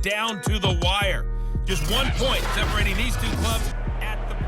down to the wire. Just 1 point separating these two clubs at the break.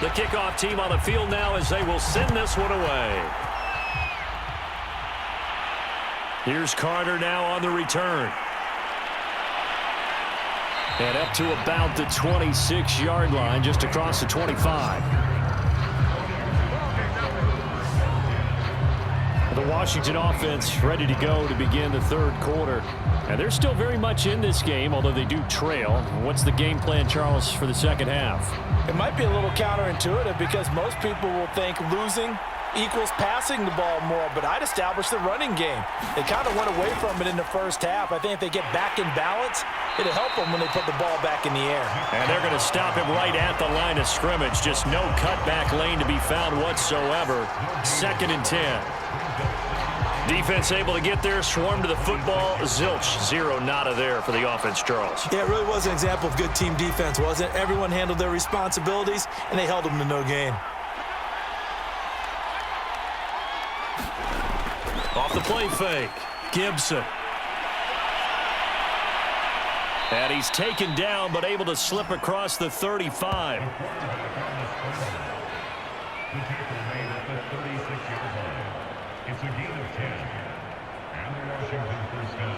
The kickoff team on the field now as they will send this one away. Here's Carter now on the return. And up to about the 26-yard line, just across the 25. The Washington offense ready to go to begin the third quarter. And they're still very much in this game, although they do trail. What's the game plan, Charles, for the second half? It might be a little counterintuitive because most people will think losing equals passing the ball more, but I'd establish the running game. They kind of went away from it in the first half. I think if they get back in balance, it'll help them when they put the ball back in the air. And they're going to stop him right at the line of scrimmage. Just no cutback lane to be found whatsoever. 2nd and 10. Defense able to get there, swarm to the football. Zilch, zero, nada there for the offense, Charles. Yeah, it really was an example of good team defense, wasn't it? Everyone handled their responsibilities, and they held them to no gain. Off the play fake, Gibson. And he's taken down, but able to slip across the 35. It's a gain of 10. And the Washington first down.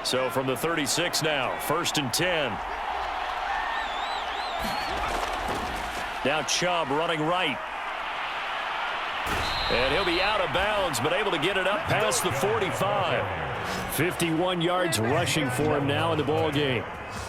So from the 36 now, 1st and 10. Now Chubb running right. And he'll be out of bounds, but able to get it up past the 45. 51 yards rushing for him now in the ball game.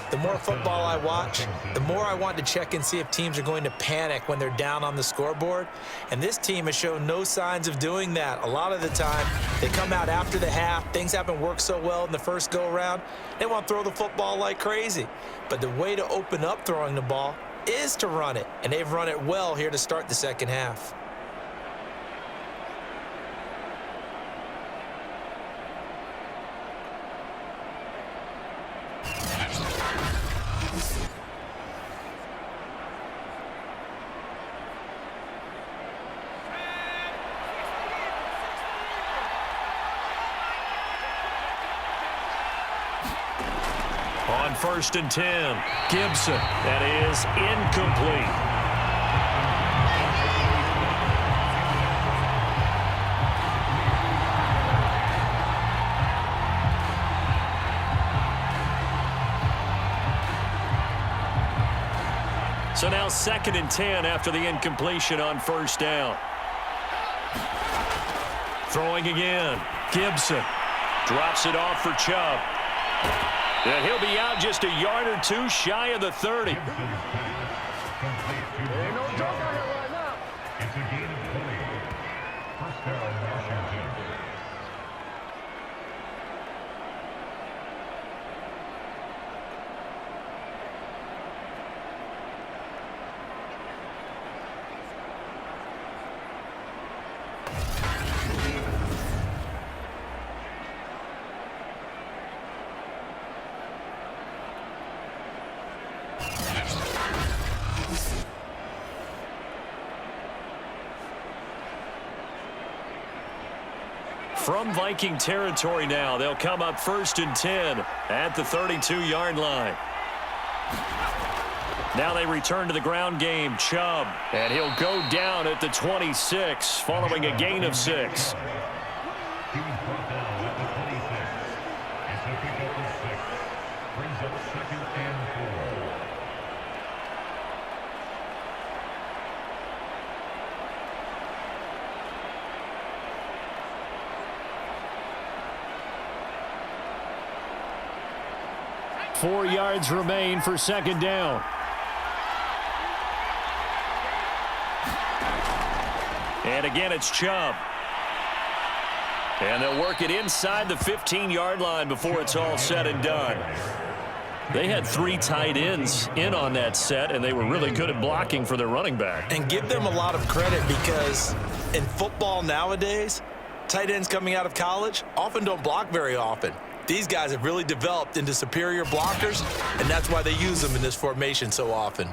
The more football I watch, the more I want to check and see if teams are going to panic when they're down on the scoreboard. And this team has shown no signs of doing that. A lot of the time, they come out after the half. Things haven't worked so well in the first go-around. They want to throw the football like crazy. But the way to open up throwing the ball is to run it. And they've run it well here to start the second half. On 1st and 10, Gibson. That is incomplete. So now 2nd and 10 after the incompletion on 1st down. Throwing again. Gibson drops it off for Chubb. And he'll be out just a yard or two shy of the 30. It's a gain of 20. First down, Washington. From Viking territory now, they'll come up 1st and 10 at the 32-yard line. Now they return to the ground game. Chubb, and he'll go down at the 26 following a gain of 6. He was brought down at the 26. It's a pickup of 6. Brings up 2nd and 4. 4 yards remain for second down. And again, it's Chubb. And they'll work it inside the 15-yard line before it's all said and done. They had 3 tight ends in on that set, and they were really good at blocking for their running back. And give them a lot of credit because in football nowadays, tight ends coming out of college often don't block very often. These guys have really developed into superior blockers, and that's why they use them in this formation so often.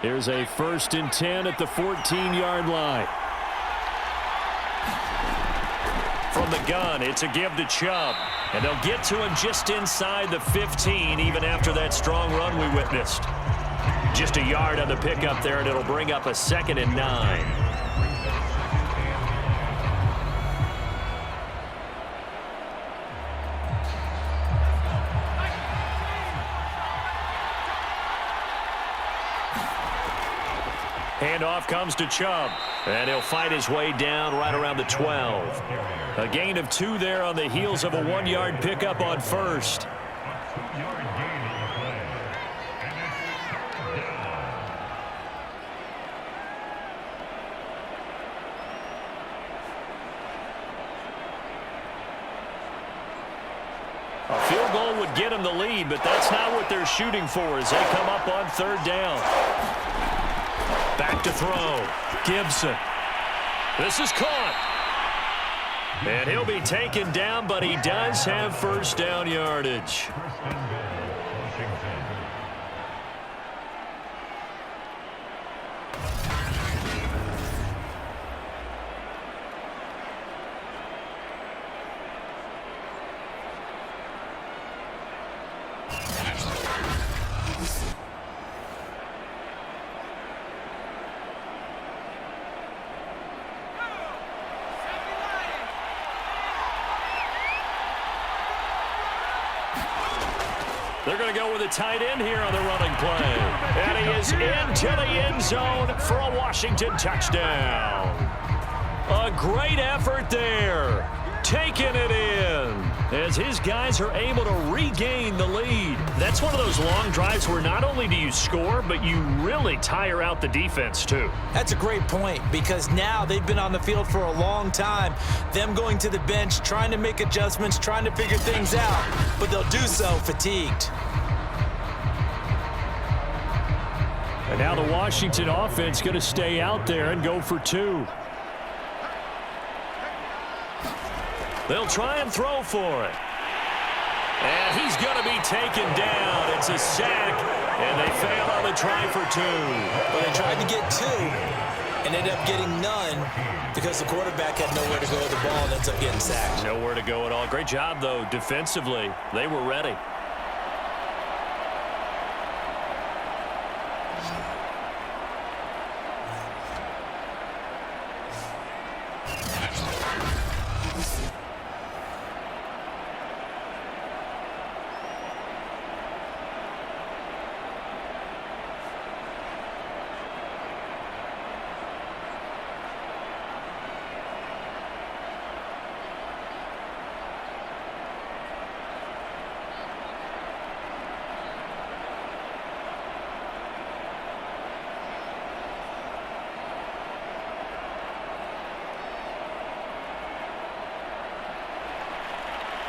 Here's a 1st and 10 at the 14-yard line. From the gun, it's a give to Chubb. And they'll get to him just inside the 15, even after that strong run we witnessed. Just a yard on the pickup there, and it'll bring up a 2nd and 9. Handoff comes to Chubb, and he'll fight his way down right around the 12. A gain of 2 there on the heels of a 1-yard pickup on first. A field goal would get them the lead, but that's not what they're shooting for as they come up on 3rd down. Back to throw. Gibson. This is caught. And he'll be taken down, but he does have 1st down yardage. They're going to go with a tight end here on the running play. And he is into the end zone for a Washington touchdown. A great effort there. Taking it in as his guys are able to regain the lead. That's one of those long drives where not only do you score, but you really tire out the defense too. That's a great point because now they've been on the field for a long time. Them going to the bench, trying to make adjustments, trying to figure things out, but they'll do so fatigued. And now the Washington offense going to stay out there and go for 2. They'll try and throw for it. And he's going to be taken down. It's a sack, and they fail on the try for 2. Well, they tried to get 2 and ended up getting none because the quarterback had nowhere to go with the ball and ends up getting sacked. Nowhere to go at all. Great job, though, defensively. They were ready.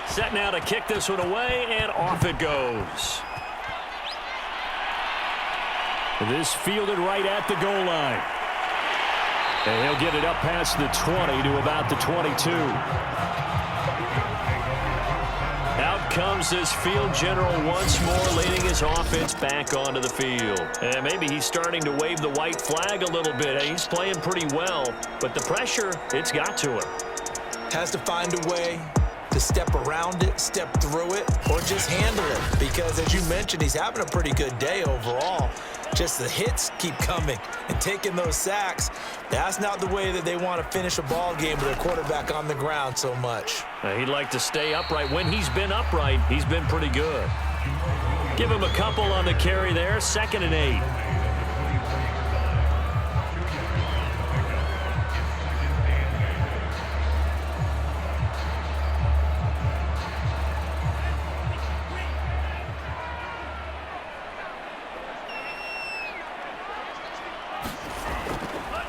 Set now to kick this one away, and off it goes. This fielded right at the goal line. And he'll get it up past the 20 to about the 22. Out comes this field general once more, leading his offense back onto the field. And maybe he's starting to wave the white flag a little bit. He's playing pretty well, but the pressure, it's got to him. Has to find a way to step around it, step through it, or just handle it. Because as you mentioned, he's having a pretty good day overall. Just the hits keep coming and taking those sacks. That's not the way that they want to finish a ball game with their quarterback on the ground so much. He'd like to stay upright. When he's been upright, he's been pretty good. Give him a couple on the carry there. 2nd and 8.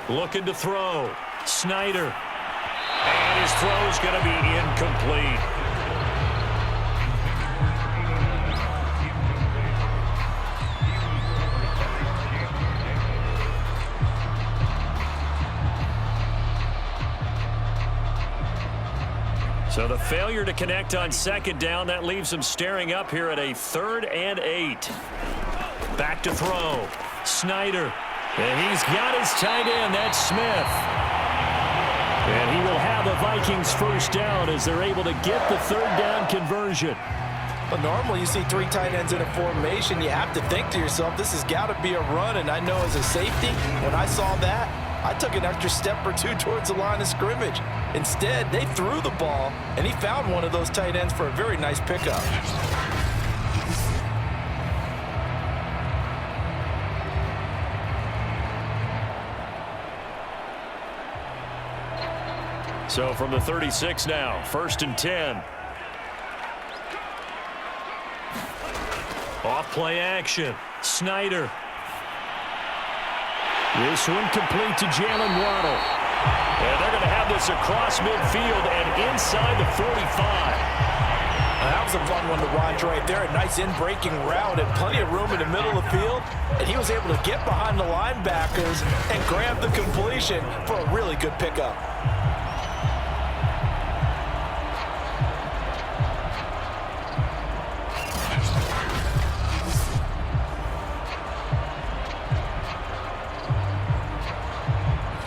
Looking to throw. Snyder. And his throw's going to be incomplete. So the failure to connect on second down, that leaves him staring up here at a 3rd and 8. Back to throw. Snyder. And he's got his tight end. That's Smith. And he will have a Vikings first down as they're able to get the 3rd down conversion. But normally you see 3 tight ends in a formation. You have to think to yourself, this has got to be a run. And I know as a safety, when I saw that, I took an extra step or 2 towards the line of scrimmage. Instead, they threw the ball, and he found one of those tight ends for a very nice pickup. So from the 36 now, 1st and 10. Off play action. Snyder. This one complete to Jalen Waddle. And they're going to have this across midfield and inside the 45. That was a fun one to watch right there. A nice in-breaking route and plenty of room in the middle of the field. And he was able to get behind the linebackers and grab the completion for a really good pickup.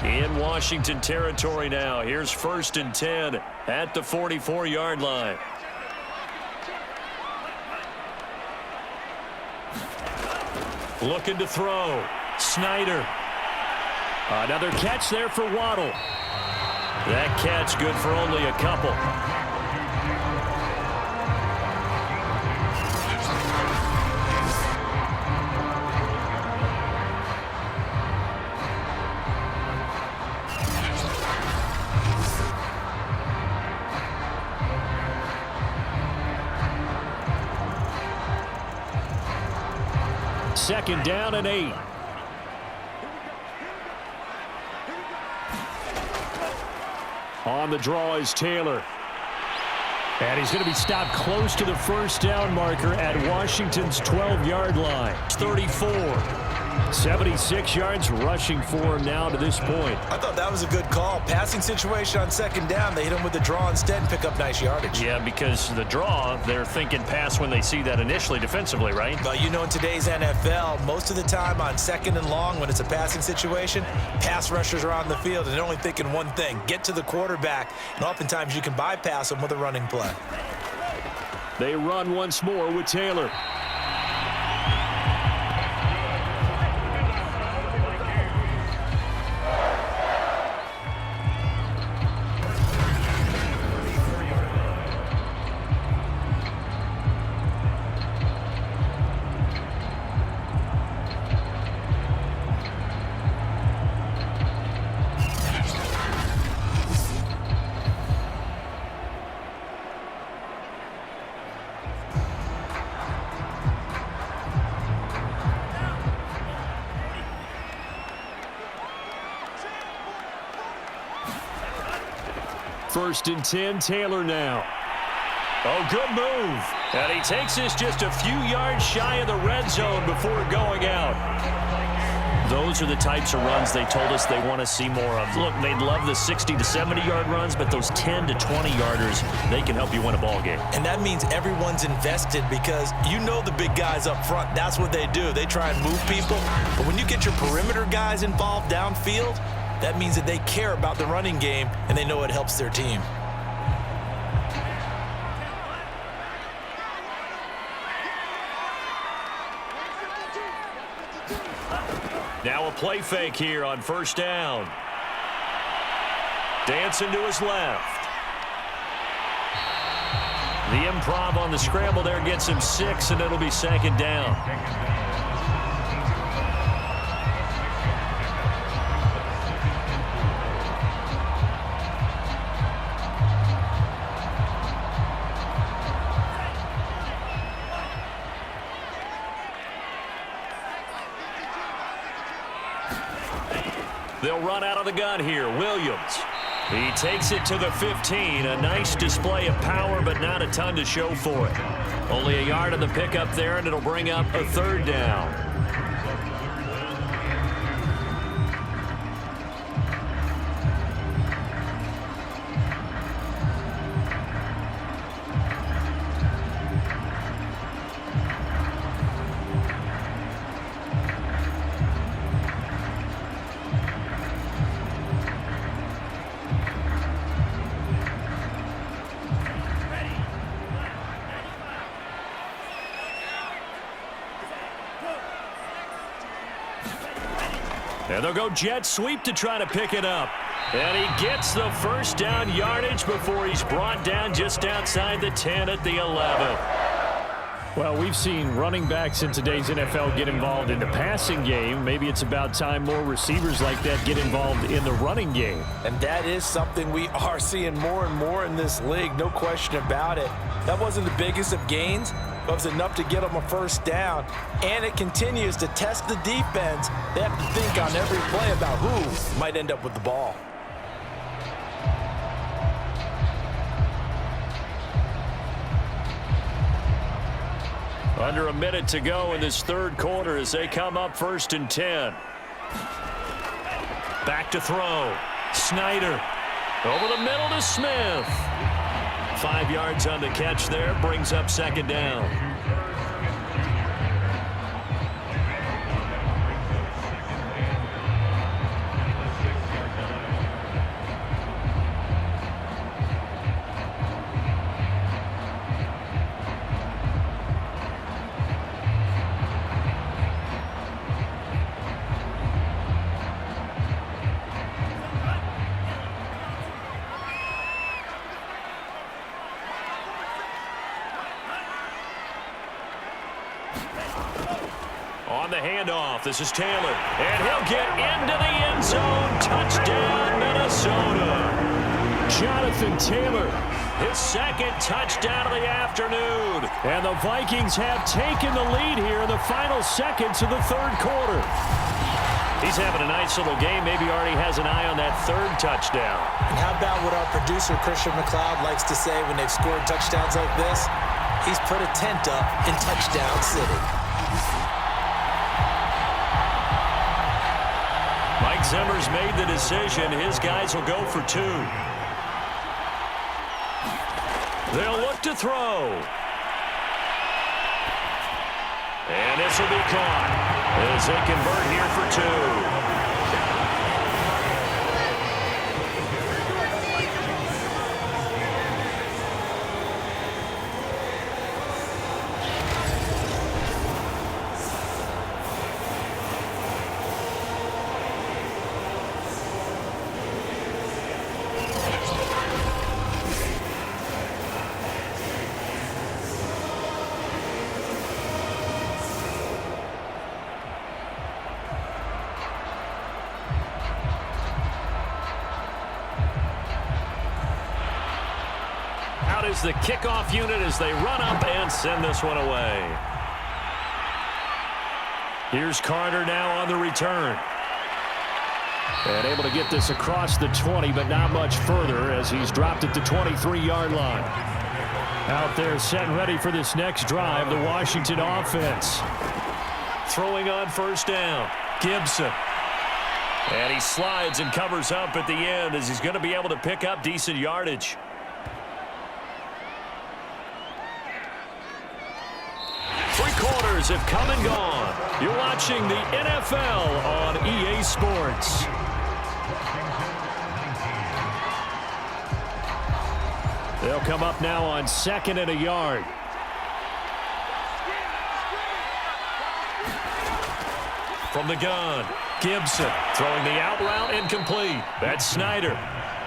In Washington territory now. Here's 1st and 10 at the 44-yard line. Looking to throw. Snyder. Another catch there for Waddle. That catch good for only a couple. Second down and 8. On the draw is Taylor. And he's going to be stopped close to the first down marker at Washington's 12-yard line. 34. 76 yards rushing for him now to this point. I thought that was a good call. Passing situation on second down. They hit him with the draw instead and pick up nice yardage. Yeah, because the draw, they're thinking pass when they see that initially defensively, right? But you know, in today's NFL, most of the time on second and long, when it's a passing situation, pass rushers are on the field and they're only thinking one thing, get to the quarterback. And oftentimes you can bypass them with a running play. They run once more with Taylor. First and 10, Taylor now. Oh, good move. And he takes this just a few yards shy of the red zone before going out. Those are the types of runs they told us they want to see more of. Look, they love the 60 to 70-yard runs, but those 10 to 20-yarders, they can help you win a ball game. And that means everyone's invested because you know the big guys up front, that's what they do. They try and move people. But when you get your perimeter guys involved downfield, that means that they care about the running game and they know it helps their team. Now a play fake here on first down. Dancing to his left. The improv on the scramble there gets him 6, and it'll be second down. They'll run out of the gun here. Williams. He takes it to the 15. A nice display of power, but not a ton to show for it. Only a yard on the pickup there, and it'll bring up a third down. And they'll go jet sweep to try to pick it up. And he gets the first down yardage before he's brought down just outside the 10 at the 11. Well, we've seen running backs in today's NFL get involved in the passing game. Maybe it's about time more receivers like that get involved in the running game. And that is something we are seeing more and more in this league, no question about it. That wasn't the biggest of gains, but it was enough to get them a first down. And it continues to test the defense. They have to think on every play about who might end up with the ball. Under a minute to go in this third quarter as they come up 1st and 10. Back to throw. Snyder over the middle to Smith. 5 yards on the catch there, brings up 2nd down. On the handoff, this is Taylor, and he'll get into the end zone. Touchdown, Minnesota. Jonathan Taylor. His 2nd touchdown of the afternoon. And the Vikings have taken the lead here in the final seconds of the third quarter. He's having a nice little game. Maybe already has an eye on that 3rd touchdown. And how about what our producer, Christian McLeod, likes to say when they've scored touchdowns like this? He's put a tent up in Touchdown City. Mike Zimmer's made the decision. His guys will go for 2. They'll look to throw. And this will be caught as they convert here for 2. Is the kickoff unit as they run up and send this one away. Here's Carter now on the return. And able to get this across the 20, but not much further as he's dropped at the 23-yard line. Out there set and ready for this next drive, the Washington offense. Throwing on 1st down, Gibson. And he slides and covers up at the end as he's going to be able to pick up decent yardage. Quarters have come and gone. You're watching the NFL on EA Sports. They'll come up now on 2nd and a yard. From the gun, Gibson throwing the out route incomplete. That's Snyder.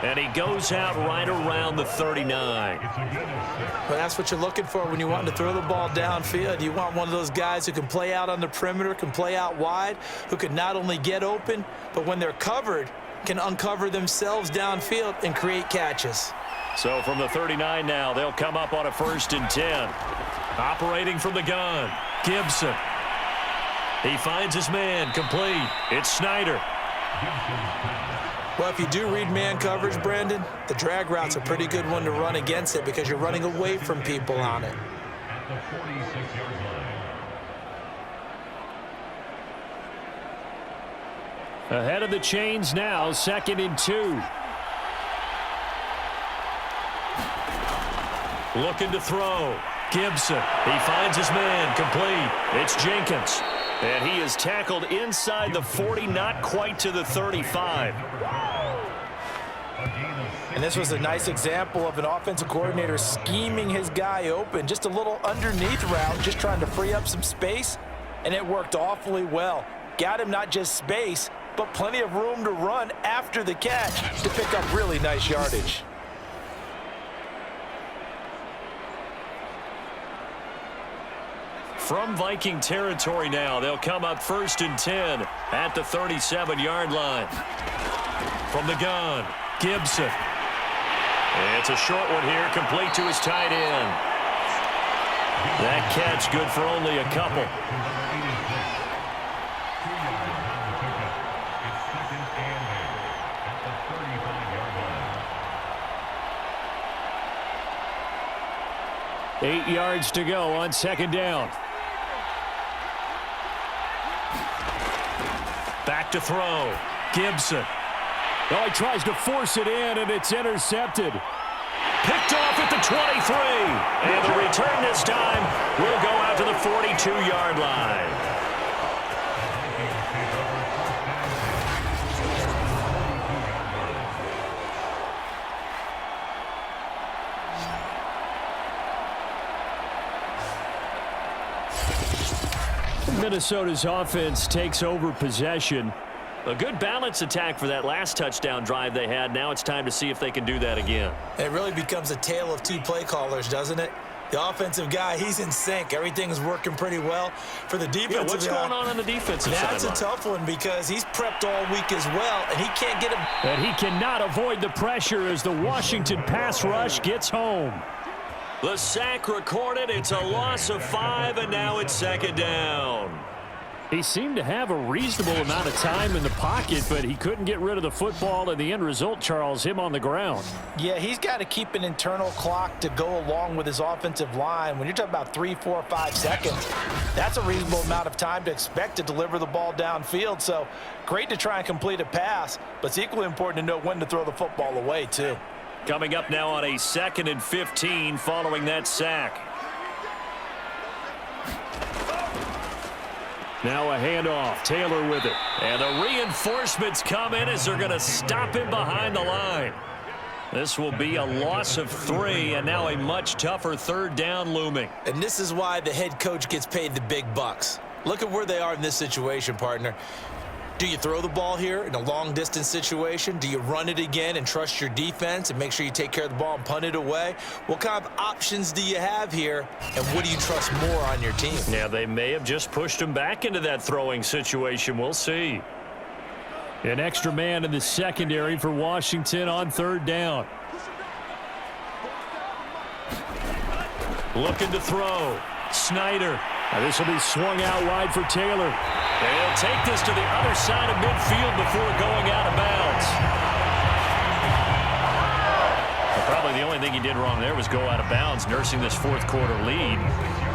And he goes out right around the 39. Well, that's what you're looking for when you want to throw the ball downfield. You want one of those guys who can play out on the perimeter, can play out wide, who can not only get open, but when they're covered, can uncover themselves downfield and create catches. So from the 39 now, they'll come up on a 1st and 10. Operating from the gun, Gibson. He finds his man, complete. It's Snyder. Well, if you do read man coverage, Brandon, the drag route's a pretty good one to run against it because you're running away from people on it. At the 46-yard line. Ahead of the chains now, 2nd and 2. Looking to throw. Gibson. He finds his man. Complete. It's Jenkins. And he is tackled inside the 40, not quite to the 35. And this was a nice example of an offensive coordinator scheming his guy open. Just a little underneath route, just trying to free up some space. And it worked awfully well. Got him not just space, but plenty of room to run after the catch to pick up really nice yardage. From Viking territory now, they'll come up 1st and 10 at the 37-yard line. From the gun, Gibson. It's a short one here, complete to his tight end. That catch good for only a couple. It's 8 yards to go on 2nd down. Back to throw. Gibson. Oh, he tries to force it in, and it's intercepted. Picked off at the 23. And the return this time will go out to the 42-yard line. Minnesota's offense takes over possession. A good balance attack for that last touchdown drive they had. Now it's time to see if they can do that again. It really becomes a tale of two play callers, doesn't it? The offensive guy, he's in sync. Everything's working pretty well. For the defensive what's guy, going on the defensive side? That's a tough one because he's prepped all week as well, and he can't get him. And he cannot avoid the pressure as the Washington pass rush gets home. The sack recorded. It's a loss of 5, and now it's 2nd down. He seemed to have a reasonable amount of time in the pocket, but he couldn't get rid of the football, and the end result, Charles, him on the ground. Yeah, he's got to keep an internal clock to go along with his offensive line. When you're talking about 3, 4, 5 seconds, that's a reasonable amount of time to expect to deliver the ball downfield. So great to try and complete a pass, but it's equally important to know when to throw the football away, too. Coming up now on a 2nd and 15 following that sack. Now a handoff. Taylor with it. And the reinforcements come in as they're going to stop him behind the line. This will be a loss of 3, and now a much tougher 3rd down looming. And this is why the head coach gets paid the big bucks. Look at where they are in this situation, partner. Do you throw the ball here in a long-distance situation? Do you run it again and trust your defense and make sure you take care of the ball and punt it away? What kind of options do you have here, and what do you trust more on your team? Yeah, they may have just pushed him back into that throwing situation. We'll see. An extra man in the secondary for Washington on 3rd down. Looking to throw. Snyder. This will be swung out wide for Taylor. They'll take this to the other side of midfield before going out of bounds. Probably the only thing he did wrong there was go out of bounds, nursing this 4th quarter lead.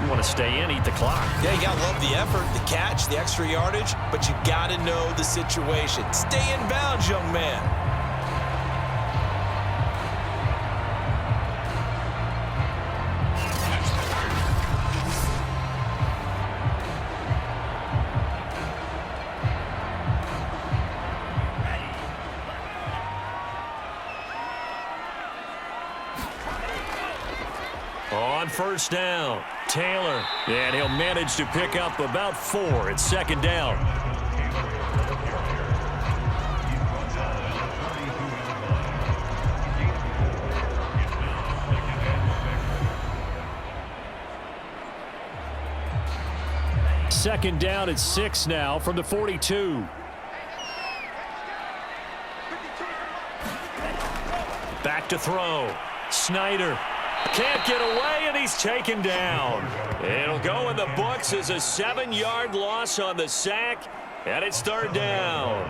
You want to stay in, eat the clock. Yeah, you got to love the effort, the catch, the extra yardage, but you got to know the situation. Stay in bounds, young man. On 1st down, Taylor. And he'll manage to pick up about 4. It's 2nd down. Second down at 6 now from the 42. Back to throw. Snyder. Can't get away, and he's taken down. It'll go in the books as a 7-yard loss on the sack, and it's 3rd down.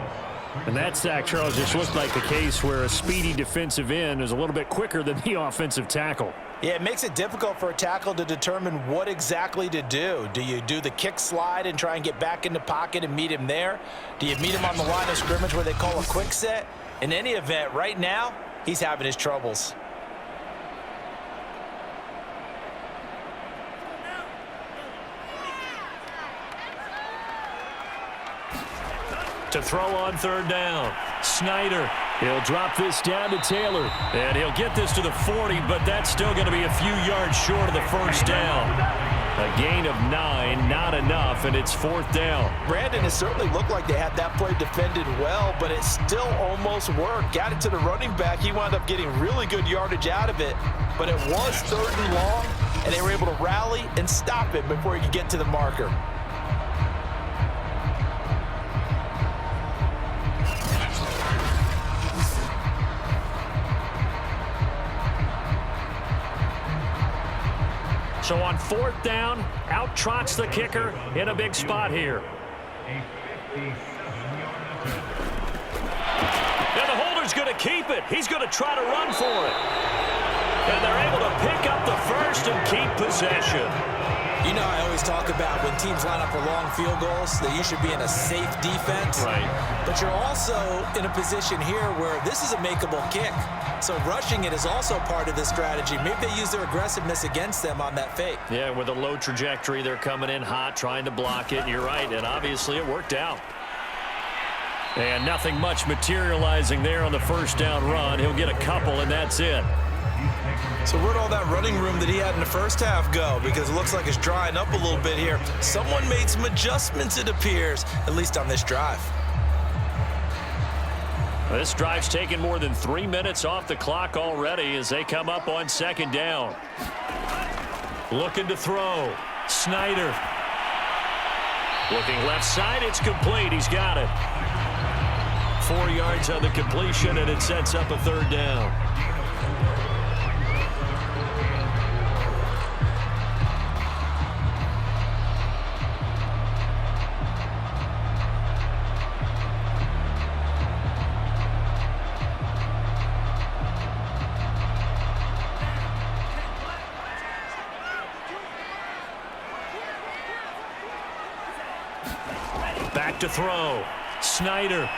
And that sack, Charles, just looked like the case where a speedy defensive end is a little bit quicker than the offensive tackle. Yeah, it makes it difficult for a tackle to determine what exactly to do. Do you do the kick slide and try and get back in the pocket and meet him there? Do you meet him on the line of scrimmage where they call a quick set? In any event, right now, he's having his troubles. To throw on third down. Snyder. He'll drop this down to Taylor. And he'll get this to the 40, but that's still going to be a few yards short of the first down. A gain of 9, not enough, and it's fourth down. Brandon, it certainly looked like they had that play defended well, but it still almost worked. Got it to the running back. He wound up getting really good yardage out of it, but it was third and long, and they were able to rally and stop it before he could get to the marker. So on fourth down, out trots the kicker in a big spot here. A 57-yard attempt. And the holder's going to keep it. He's going to try to run for it. And they're able to pick up the first and keep possession. You know, I always talk about when teams line up for long field goals, that you should be in a safe defense. Right. But you're also in a position here where this is a makeable kick. So rushing it is also part of this strategy. Maybe they use their aggressiveness against them on that fake. Yeah, with a low trajectory, they're coming in hot, trying to block it. You're right, and obviously it worked out. And nothing much materializing there on the first down run. He'll get a couple, and that's it. So where'd all that running room that he had in the first half go? Because it looks like it's drying up a little bit here. Someone made some adjustments, it appears, at least on this drive. This drive's taken more than 3 minutes off the clock already as they come up on second down. Looking to throw. Snyder. Looking left side, it's complete. He's got it. 4 yards on the completion, and it sets up a third down. Back to throw. Snyder.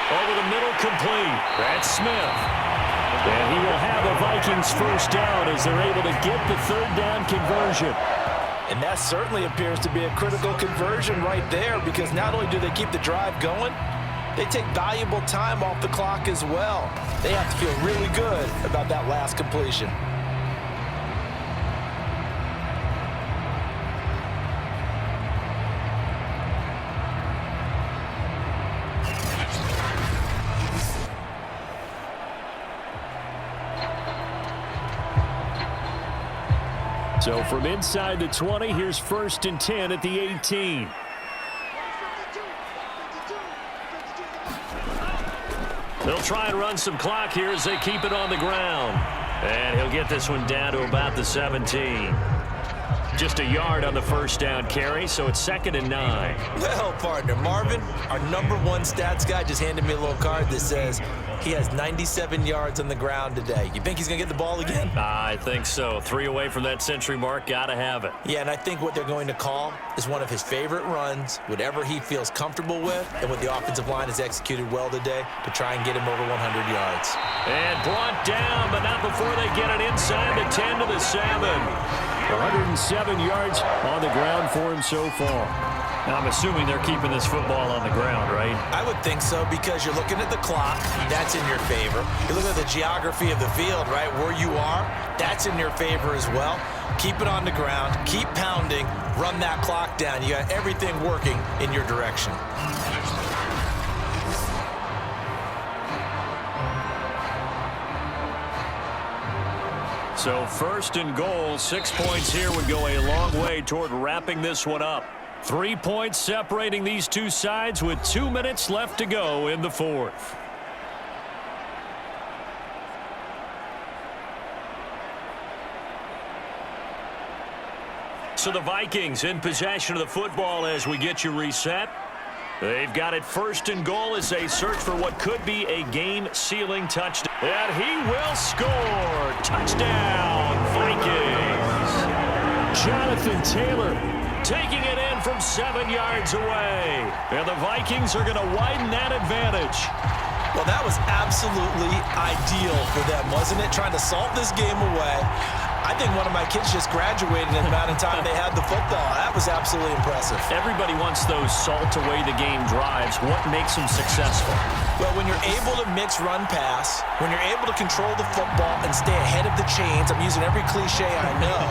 Over the middle, complete. That's Smith. And he will have a Vikings first down as they're able to get the third down conversion. And that certainly appears to be a critical conversion right there, because not only do they keep the drive going, they take valuable time off the clock as well. They have to feel really good about that last completion. So from inside the 20, here's 1st and 10 at the 18. They'll try and run some clock here as they keep it on the ground. And he'll get this one down to about the 17. Just a yard on the first down carry, so it's 2nd and 9. Well, partner, Marvin, our #1 stats guy just handed me a little card that says he has 97 yards on the ground today. You think he's going to get the ball again? I think so. 3 away from that century mark. Got to have it. Yeah, and I think what they're going to call is one of his favorite runs, whatever he feels comfortable with, and what the offensive line has executed well today to try and get him over 100 yards. And brought down, but not before they get it inside the 10 to the 7. 107 yards on the ground for him so far. Now, I'm assuming they're keeping this football on the ground, right? I would think so, because you're looking at the clock. That's in your favor. You're looking at the geography of the field, right? Where you are, that's in your favor as well. Keep it on the ground. Keep pounding. Run that clock down. You got everything working in your direction. So 1st and goal, 6 points here would go a long way toward wrapping this one up. 3 points separating these two sides with 2 minutes left to go in the fourth. So the Vikings in possession of the football as we get you reset. They've got it first and goal as they search for what could be a game-sealing touchdown. And he will score. Touchdown, Vikings. Jonathan Taylor Taking it in from 7 yards away. And the Vikings are going to widen that advantage. Well, that was absolutely ideal for them, wasn't it? Trying to salt this game away. I think one of my kids just graduated in the amount of time they had the football. That was absolutely impressive. Everybody wants those salt-away-the-game drives. What makes them successful? Well, when you're able to mix run-pass, when you're able to control the football and stay ahead of the chains, I'm using every cliche I know,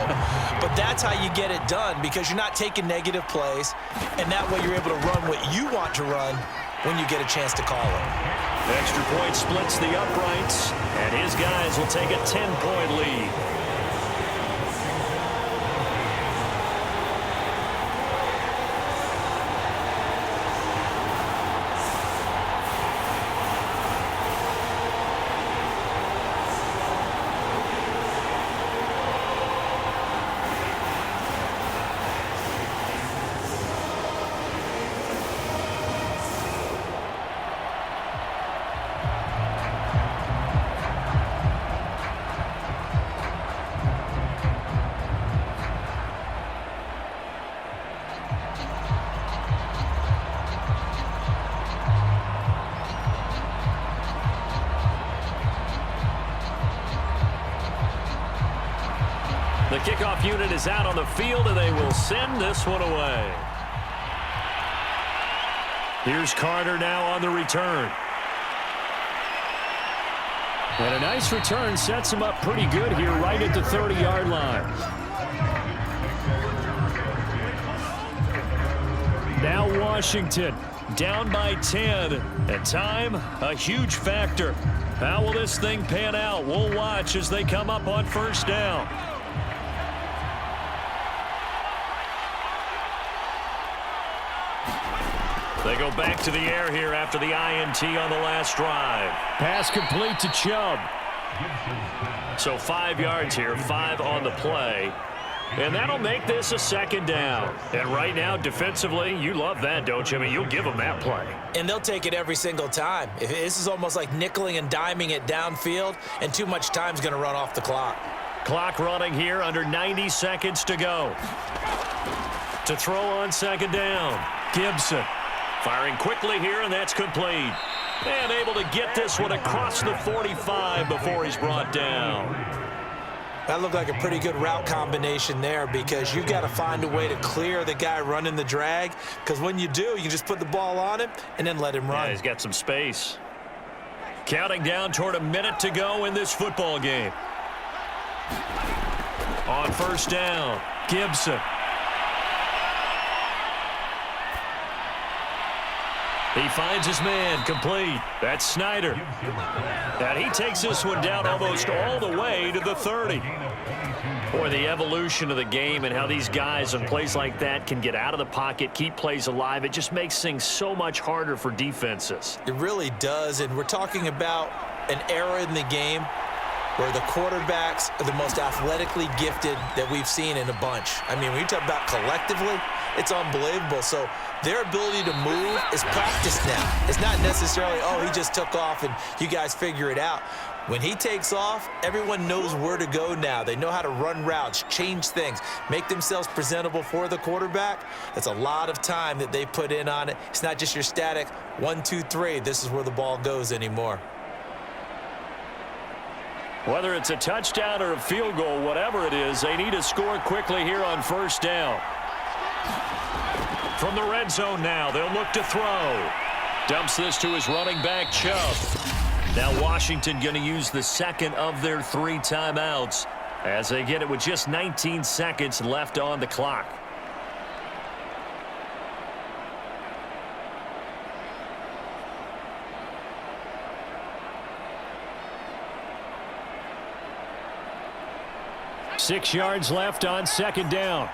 but that's how you get it done because you're not taking negative plays, and that way you're able to run what you want to run when you get a chance to call it. Extra point splits the uprights, and his guys will take a 10-point lead. The kickoff unit is out on the field, and they will send this one away. Here's Carter now on the return. And a nice return sets him up pretty good here right at the 30-yard line. Now Washington down by 10. And time, a huge factor. How will this thing pan out? We'll watch as they come up on first down. They go back to the air here after the INT on the last drive. Pass complete to Chubb. So 5 yards here, 5 on the play. And that'll make this a second down. And right now, defensively, you love that, don't you? I mean, you'll give them that play. And they'll take it every single time. This is almost like nickeling and diming it downfield, and too much time's going to run off the clock. Clock running here, under 90 seconds to go. To throw on second down, Gibson. Firing quickly here, and that's complete. And able to get this one across the 45 before he's brought down. That looked like a pretty good route combination there because you've got to find a way to clear the guy running the drag, because when you do, you can just put the ball on him and then let him run. Yeah, he's got some space. Counting down toward a minute to go in this football game. On first down, Gibson. He finds his man, complete. That's Snyder. And he takes this one down almost all the way to the 30. Boy, the evolution of the game and how these guys on plays like that can get out of the pocket, keep plays alive, it just makes things so much harder for defenses. It really does, and we're talking about an era in the game where the quarterbacks are the most athletically gifted that we've seen in a bunch. I mean, when you talk about collectively, it's unbelievable. So their ability to move is practiced now. It's not necessarily, oh, he just took off and you guys figure it out. When he takes off, everyone knows where to go now. They know how to run routes, change things, make themselves presentable for the quarterback. That's a lot of time that they put in on it. It's not just your static 1, 2, 3. This is where the ball goes anymore. Whether it's a touchdown or a field goal, whatever it is, they need to score quickly here on first down. From the red zone now, they'll look to throw. Dumps this to his running back, Chubb. Now Washington going to use the second of their 3 timeouts as they get it with just 19 seconds left on the clock. Six yards left on second down.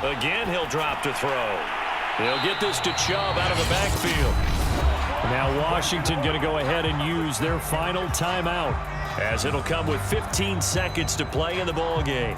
Again, he'll drop to throw. He'll get this to Chubb out of the backfield. Now Washington going to go ahead and use their final timeout, as it'll come with 15 seconds to play in the ball game.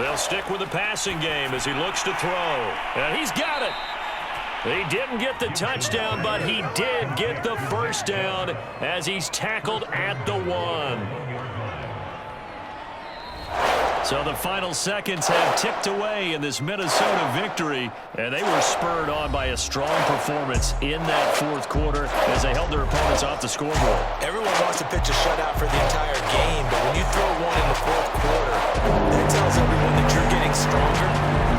They'll stick with the passing game as he looks to throw. And he's got it. He didn't get the touchdown, but he did get the first down as he's tackled at the 1. So the final seconds have ticked away in this Minnesota victory, and they were spurred on by a strong performance in that fourth quarter as they held their opponents off the scoreboard. Everyone wants to pitch a shutout for the entire game, but when you throw one in the fourth quarter, that tells everyone that you're getting stronger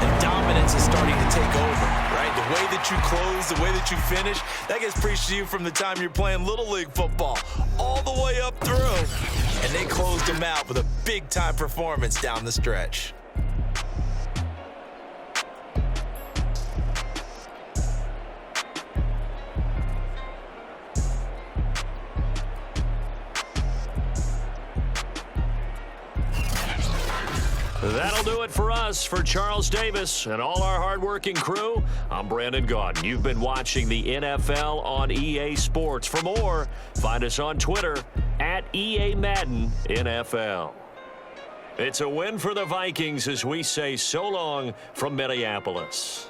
and dominance is starting to take over, right? The way that you close, the way that you finish, that gets preached to you from the time you're playing Little League football all the way up through. And they closed them out with a big-time performance down the stretch. That'll do it for us. For Charles Davis and all our hardworking crew, I'm Brandon Gaudin. You've been watching the NFL on EA Sports. For more, find us on Twitter at EA Madden NFL. It's a win for the Vikings as we say so long from Minneapolis.